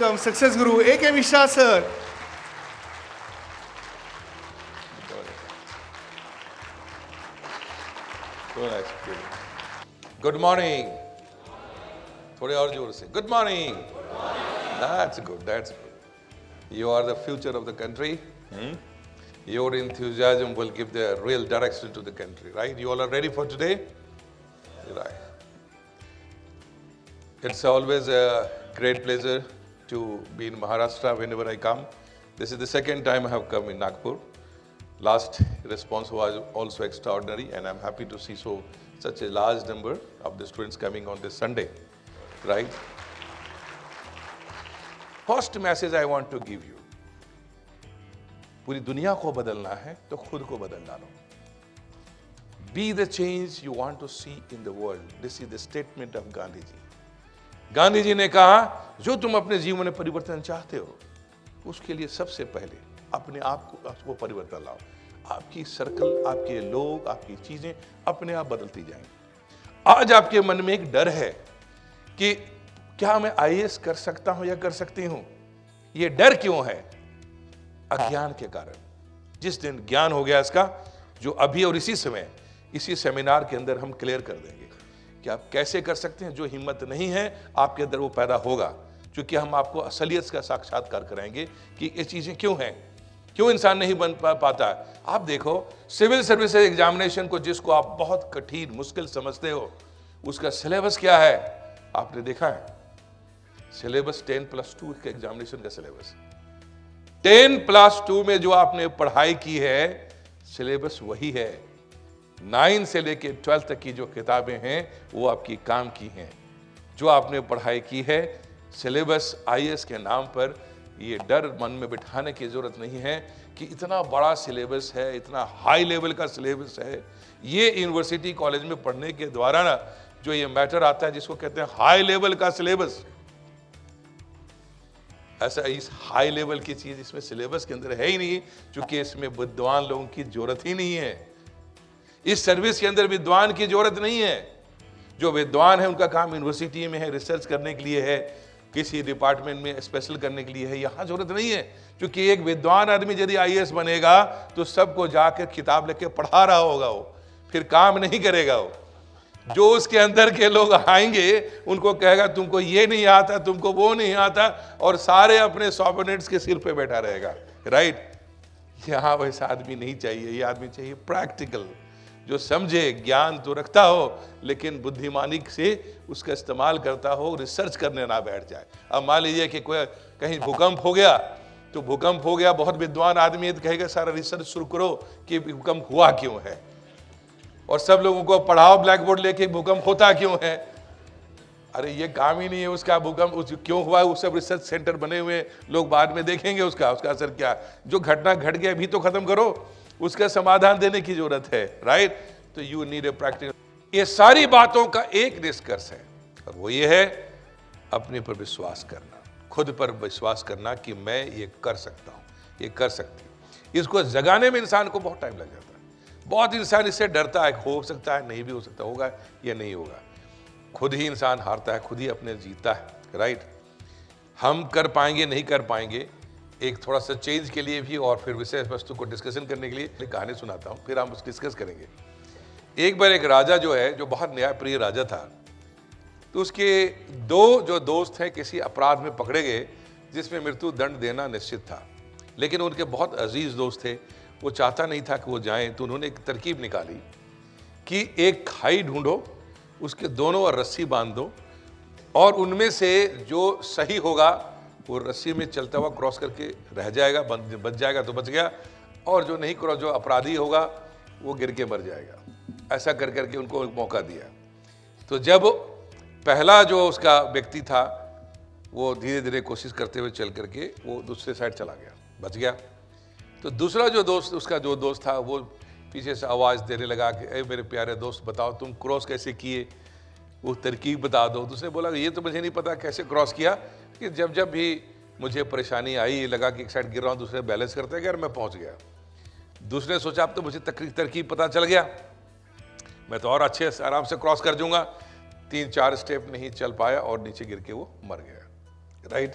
Success Guru A.K. Mishra sir. Good morning. थोड़े और जोर से. Good morning. That's good. That's good. You are the future of the country. Your enthusiasm will give the real direction to the country, right? You all are ready for today? Right. It's always a great pleasure to be in Maharashtra whenever I come. This is the second time I have come in Nagpur. Last response was also extraordinary, and I'm happy to see such a large number of the students coming on this Sunday, right? First message I want to give you. पूरी दुनिया को बदलना है तो खुद को बदल डालो. Be the change you want to see in the world. This is the statement of Gandhi ji. Gandhi ji ने कहा जो तुम अपने जीवन में परिवर्तन चाहते हो उसके लिए सबसे पहले अपने आप को परिवर्तन लाओ. आपकी सर्कल, आपके लोग, आपकी चीजें अपने आप बदलती जाएंगी. आज आपके मन में एक डर है कि क्या मैं आईएएस कर सकता हूं या कर सकती हूं. यह डर क्यों है? अज्ञान के कारण. जिस दिन ज्ञान हो गया इसका, जो अभी और इसी समय इसी सेमिनार के अंदर हम क्लियर कर देंगे कि आप कैसे कर सकते हैं. जो हिम्मत नहीं है आपके अंदर वो पैदा होगा, क्योंकि हम आपको असलियत का साक्षात्कार कराएंगे कि ये चीजें क्यों हैं, क्यों इंसान नहीं बन पाता. आप देखो सिविल सर्विसेज एग्जामिनेशन को, जिसको आप बहुत कठिन मुश्किल समझते हो, उसका सिलेबस क्या है आपने देखा है? सिलेबस 10+2 के एग्जामिनेशन का सिलेबस. 10+2 में जो आपने पढ़ाई की है सिलेबस वही है. 9 से लेके 12 तक की जो किताबें हैं वो आपकी काम की हैं. जो आपने पढ़ाई की है सिलेबस आईएएस के नाम पर, ये डर मन में बिठाने की जरूरत नहीं है कि इतना बड़ा सिलेबस है, इतना हाई लेवल का सिलेबस है. ये यूनिवर्सिटी कॉलेज में पढ़ने के द्वारा ना जो ये मैटर आता है जिसको कहते हैं हाई लेवल का सिलेबस, ऐसा इस हाई लेवल की चीज इसमें सिलेबस के अंदर है ही नहीं, क्योंकि इसमें विद्वान लोगों की जरूरत ही नहीं है. इस सर्विस के अंदर विद्वान की जरूरत नहीं है. जो विद्वान है उनका काम यूनिवर्सिटी में है, रिसर्च करने के लिए है, किसी डिपार्टमेंट में स्पेशल करने के लिए है. यहां जरूरत नहीं है, क्योंकि एक विद्वान आदमी यदि आईएएस बनेगा तो सबको जाकर किताब लेके पढ़ा रहा होगा, वो फिर काम नहीं करेगा. वो जो उसके अंदर के लोग आएंगे उनको कहेगा तुमको ये नहीं आता, तुमको वो नहीं आता, और सारे अपने सॉबर्डिनेट्स के सिर पे बैठा रहेगा. राइट. यहां वैसा आदमी नहीं चाहिए. ये आदमी चाहिए प्रैक्टिकल, जो समझे, ज्ञान तो रखता हो लेकिन बुद्धिमानी से उसका इस्तेमाल करता हो, रिसर्च करने ना बैठ जाए. अब मान लीजिए कि कोई कहीं भूकंप हो गया, तो भूकंप हो गया, बहुत विद्वान आदमी है तो कहेगा सारा रिसर्च शुरू करो कि भूकंप हुआ क्यों है, और सब लोगों को पढ़ाओ ब्लैक बोर्ड लेके भूकंप होता क्यों है. अरे ये काम ही नहीं है उसका. भूकंप क्यों हुआ, वो सब रिसर्च सेंटर बने हुए, लोग बाद में देखेंगे उसका असर क्या. जो घटना घट गया अभी तो खत्म करो, उसका समाधान देने की जरूरत है. राइट. तो यू नीड ए प्रैक्टिकल. ये सारी बातों का एक निष्कर्ष है, और वो ये है अपने पर विश्वास करना, खुद पर विश्वास करना कि मैं ये कर सकता हूं, ये कर सकती हूं. इसको जगाने में इंसान को बहुत टाइम लग जाता है. बहुत इंसान इससे डरता है, हो सकता है, नहीं भी हो सकता, होगा या नहीं होगा. खुद ही इंसान हारता है, खुद ही अपने जीतता है. राइट. हम कर पाएंगे नहीं कर पाएंगे, एक थोड़ा सा चेंज के लिए भी और फिर विषय वस्तु को डिस्कशन करने के लिए एक कहानी सुनाता हूँ, फिर हम उस डिस्कस करेंगे. एक बार एक राजा जो है, जो बहुत न्यायप्रिय राजा था, तो उसके दो जो दोस्त हैं किसी अपराध में पकड़े गए जिसमें मृत्यु दंड देना निश्चित था. लेकिन उनके बहुत अजीज दोस्त थे, वो चाहता नहीं था कि वो जाएं. तो उन्होंने एक तरकीब निकाली कि एक खाई ढूंढो, उसके दोनों ओर रस्सी बांध दो, और उनमें से जो सही होगा वो रस्सी में चलता हुआ क्रॉस करके रह जाएगा, बच जाएगा तो बच गया, और जो नहीं क्रॉस, जो अपराधी होगा वो गिर के मर जाएगा. ऐसा कर करके उनको एक मौका दिया. तो जब पहला जो उसका व्यक्ति था वो धीरे धीरे कोशिश करते हुए चल करके वो दूसरे साइड चला गया, बच गया. तो दूसरा जो दोस्त, उसका जो दोस्त था, वो पीछे से आवाज़ देने लगा कि अरे मेरे प्यारे दोस्त बताओ तुम क्रॉस कैसे किए, वो तरकीब बता दो. दूसरे बोला ये तो मुझे नहीं पता कैसे क्रॉस किया, कि जब जब भी मुझे परेशानी आई लगा कि एक साइड गिर रहा हूँ, दूसरे बैलेंस करते गए, मैं पहुँच गया. दूसरे ने सोचा अब तो मुझे तरकीब पता चल गया, मैं तो और अच्छे से आराम से क्रॉस कर दूंगा. 3-4 स्टेप नहीं चल पाया और नीचे गिर के वो मर गया. राइट.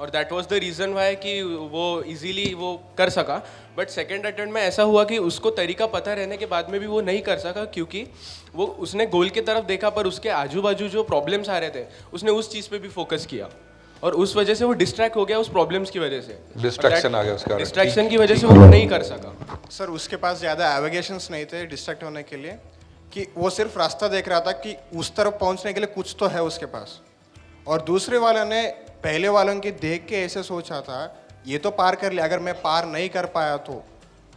और that was the reason why कि वो इजीली वो कर सका। बट सेकेंड अटेम्प्ट में ऐसा हुआ कि उसको तरीका पता रहने के बाद में भी वो नहीं कर सका, क्योंकि वो उसने गोल की तरफ देखा पर उसके आजू बाजू जो प्रॉब्लम्स आ रहे थे उसने उस चीज़ पे भी फोकस किया और उस वजह से वो डिस्ट्रैक्ट हो गया उस प्रॉब्लम्स की वजह से। डिस्ट्रैक्शन आ गया उसका, डिस्ट्रैक्शन की वजह से वो नहीं कर सका। सर उसके पास ज़्यादा एविगेशंस नहीं थे डिस्ट्रैक्ट होने के लिए, कि वो सिर्फ रास्ता देख रहा था कि उस तरफ पहुंचने के लिए कुछ तो है उसके पास, और दूसरे वाले ने पहले वालों की देख के ऐसे सोचा था ये तो पार कर लिया, अगर मैं पार नहीं कर पाया तो।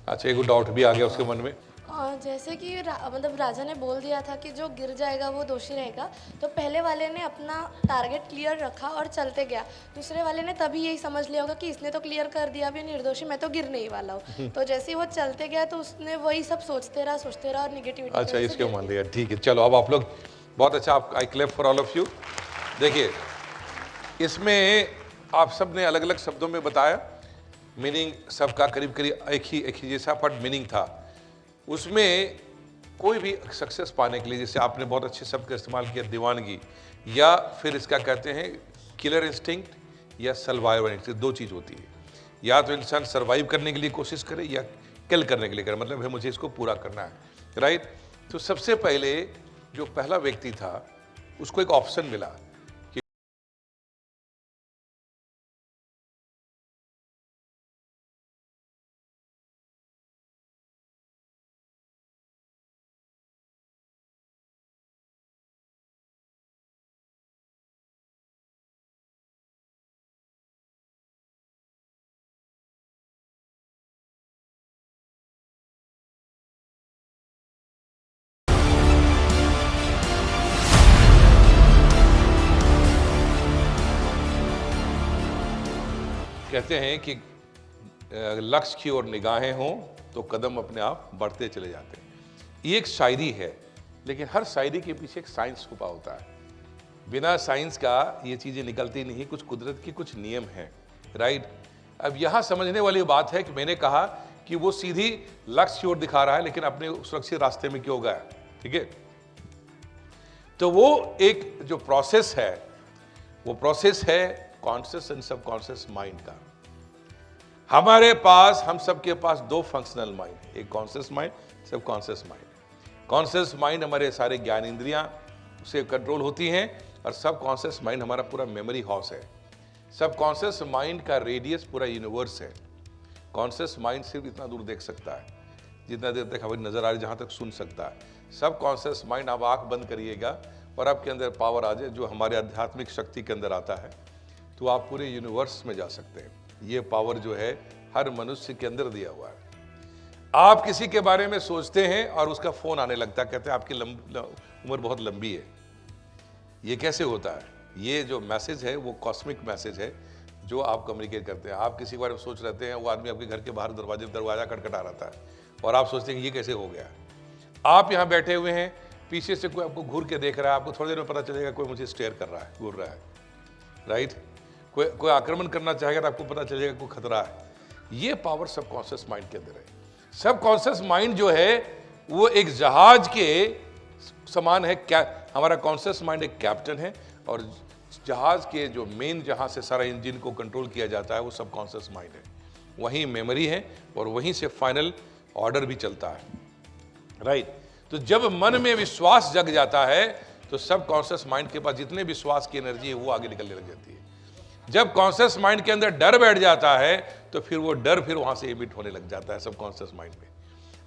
अच्छा, एक डाउट भी आ गया उसके मन में। जैसे कि मतलब राजा ने बोल दिया था कि जो गिर जाएगा वो दोषी रहेगा, तो पहले वाले ने अपना टारगेट क्लियर रखा और चलते गया। दूसरे वाले ने तभी यही समझ लिया होगा कि इसने तो क्लियर कर दिया, अभी निर्दोषी, मैं तो गिरने ही वाला हूँ। तो जैसे ही वो चलते गया तो उसने वही सब सोचते रहा और निगेटिविटी। अच्छा, इसको मान लिया, ठीक है। चलो अब आप लोग बहुत अच्छा, आप I clap for all of you. देखिए इसमें आप सब ने अलग अलग शब्दों में बताया, मीनिंग सबका करीब करीब एक ही जैसा, बट मीनिंग था उसमें। कोई भी सक्सेस पाने के लिए, जैसे आपने बहुत अच्छे शब्द का इस्तेमाल किया, दीवानगी, या फिर इसका कहते हैं किलर इंस्टिंक्ट या सर्वाइवल इंस्टिंक्ट, दो चीज़ होती है। या तो इंसान सर्वाइव करने के लिए कोशिश करे या किल करने के लिए करे, मतलब है मुझे इसको पूरा करना है, राइट। तो सबसे पहले जो पहला व्यक्ति था उसको एक ऑप्शन मिला, कहते हैं कि लक्ष्य की ओर निगाहें हों तो कदम अपने आप बढ़ते चले जाते हैं। ये एक शायरी है, लेकिन हर शायरी के पीछे एक साइंस छुपा होता है। बिना साइंस का ये चीज़ें निकलती नहीं, कुछ कुदरत की कुछ नियम हैं, राइट। अब यहाँ समझने वाली बात है कि मैंने कहा कि वो सीधी लक्ष्य की ओर दिखा रहा है, लेकिन अपने सुरक्षित रास्ते में क्यों गया, ठीक है। तो वो एक जो प्रोसेस है, वो प्रोसेस है कॉन्शियस एंड सबकॉन्शियस माइंड का। हमारे पास, हम सबके पास दो फंक्शनल माइंड, एक conscious mind, subconscious mind. Conscious mind हमारे सारे ज्ञान इंद्रियां उसे कंट्रोल होती हैं, और सबकॉन्शियस माइंड हमारा पूरा मेमोरी हाउस है। सबकॉन्शियस माइंड का रेडियस पूरा यूनिवर्स है। कॉन्शियस माइंड सिर्फ इतना दूर देख सकता है जितना देर तक हमारी नजर आ रही, जहां तक सुन सकता है। सबकॉन्शियस माइंड, आप आंख बंद करिएगा और आपके अंदर पावर आ जाए जो हमारे आध्यात्मिक शक्ति के अंदर आता है, तो आप पूरे यूनिवर्स में जा सकते हैं। ये पावर जो है हर मनुष्य के अंदर दिया हुआ है। आप किसी के बारे में सोचते हैं और उसका फोन आने लगता है, कहते हैं आपकी उम्र बहुत लंबी है। ये कैसे होता है? ये जो मैसेज है वो कॉस्मिक मैसेज है जो आप कम्युनिकेट करते हैं। आप किसी के बारे में सोच रहते हैं, वो आदमी आपके घर के बाहर दरवाजा खटखटा रहा है और आप सोचते हैं कि ये कैसे हो गया। आप यहाँ बैठे हुए हैं, पीछे से कोई आपको घूर के देख रहा है, आपको थोड़ी देर में पता चलेगा कोई मुझे स्टेयर कर रहा है, घूर रहा है, राइट। कोई आक्रमण करना चाहेगा तो आपको पता चलेगा कोई खतरा है। ये पावर सबकॉन्शियस माइंड के अंदर है। सबकॉन्शियस माइंड जो है वो एक जहाज के समान है। क्या हमारा कॉन्शियस माइंड एक कैप्टन है, और जहाज के जो मेन, जहां से सारा इंजन को कंट्रोल किया जाता है, वो सबकॉन्शियस माइंड है। वहीं मेमोरी है और वहीं से फाइनल ऑर्डर भी चलता है, राइट। तो जब मन में विश्वास जग जाता है तो सबकॉन्शियस माइंड के पास जितने विश्वास की एनर्जी है वो आगे निकलने लग जाती है। जब कॉन्शियस माइंड के अंदर डर बैठ जाता है तो फिर वो डर फिर वहां से इमिट होने लग जाता है सबकॉन्शियस माइंड में।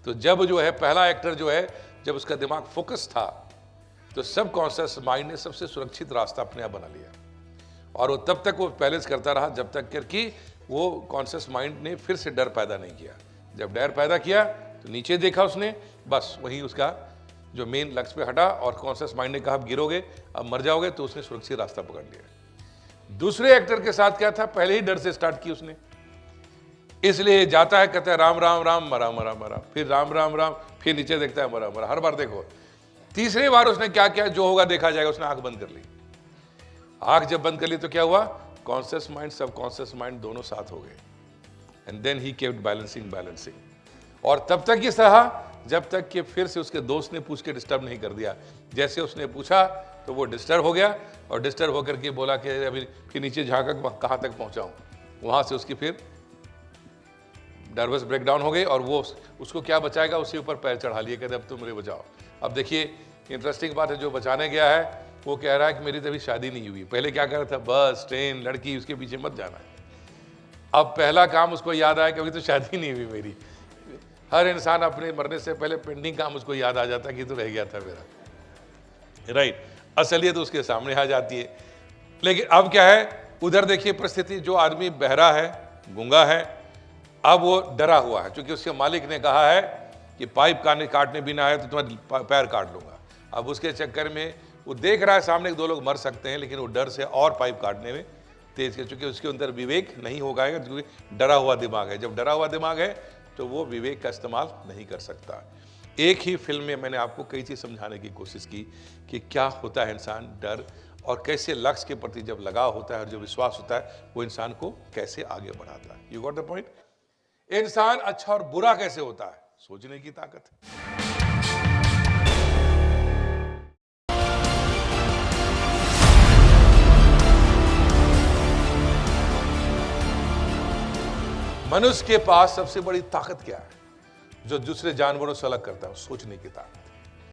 तो जब जो है पहला एक्टर जो है, जब उसका दिमाग फोकस था, तो सबकॉन्शियस माइंड ने सबसे सुरक्षित रास्ता अपने आप बना लिया, और वो तब तक वो बैलेंस करता रहा जब तक कि वो कॉन्शियस माइंड ने फिर से डर पैदा नहीं किया। जब डर पैदा किया तो नीचे देखा उसने, बस वही उसका जो मेन लक्ष्य पे हटा, और कॉन्शियस माइंड ने कहा अब गिरोगे, अब मर जाओगे, तो उसने सुरक्षित रास्ता पकड़ लिया। दूसरे एक्टर के साथ क्या था, पहले ही डर से स्टार्ट की उसने, इसलिए जाता है, कहता है राम राम राम, मरा मरा मरा, फिर राम राम राम, फिर नीचे देखता है मरा मरा, हर बार देखो। तीसरी बार उसने क्या किया, जो होगा देखा जाएगा, उसने आंख बंद कर ली। आंख जब बंद कर ली तो क्या हुआ, कॉन्शियस माइंड सबकॉन्शियस माइंड दोनों साथ हो गए, and then he kept balancing. और तब तक ये सहा जब तक कि फिर से उसके दोस्त ने पूछ के डिस्टर्ब नहीं कर दिया। जैसे उसने पूछा तो वो डिस्टर्ब हो गया, और डिस्टर्ब होकर के बोला कि अभी फिर नीचे झाँका कहाँ तक पहुँचाऊँ, वहाँ से उसकी फिर नर्वस ब्रेकडाउन हो गई और वो उसको क्या बचाएगा, उसके ऊपर पैर चढ़ा लिए, कहते अब तुम मुझे बचाओ। अब देखिए इंटरेस्टिंग बात है, जो बचाने गया है वो कह रहा है कि मेरी तो अभी शादी नहीं हुई। पहले क्या कर रहा था, बस ट्रेन लड़की उसके पीछे मत जाना है। अब पहला काम उसको याद आया कि अभी तो शादी नहीं हुई मेरी। हर इंसान अपने मरने से पहले पेंडिंग काम उसको याद आ जाता है कि तो रह गया था मेरा, राइट। असलियत उसके सामने आ जाती है। लेकिन अब क्या है, उधर देखिए परिस्थिति, जो आदमी बहरा है, गूंगा है, अब वो डरा हुआ है, क्योंकि उसके मालिक ने कहा है कि पाइप काटने बिना आए तो तुम्हारे पैर काट लूंगा। अब उसके चक्कर में वो देख रहा है सामने 2 लोग मर सकते हैं, लेकिन वो डर से और पाइप काटने में तेज है, क्योंकि उसके अंदर विवेक नहीं होगा, क्योंकि डरा हुआ दिमाग है। जब डरा हुआ दिमाग है तो वो विवेक का इस्तेमाल नहीं कर सकता। एक ही फिल्म में मैंने आपको कई चीज़ समझाने की कोशिश की कि क्या होता है इंसान डर, और कैसे लक्ष्य के प्रति जब लगाव होता है और जो विश्वास होता है वो इंसान को कैसे आगे बढ़ाता है। You got the point. इंसान अच्छा और बुरा कैसे होता है, सोचने की ताकत है। मनुष्य के पास सबसे बड़ी ताकत क्या है जो दूसरे जानवरों से अलग करता है? सोचने की ताकत।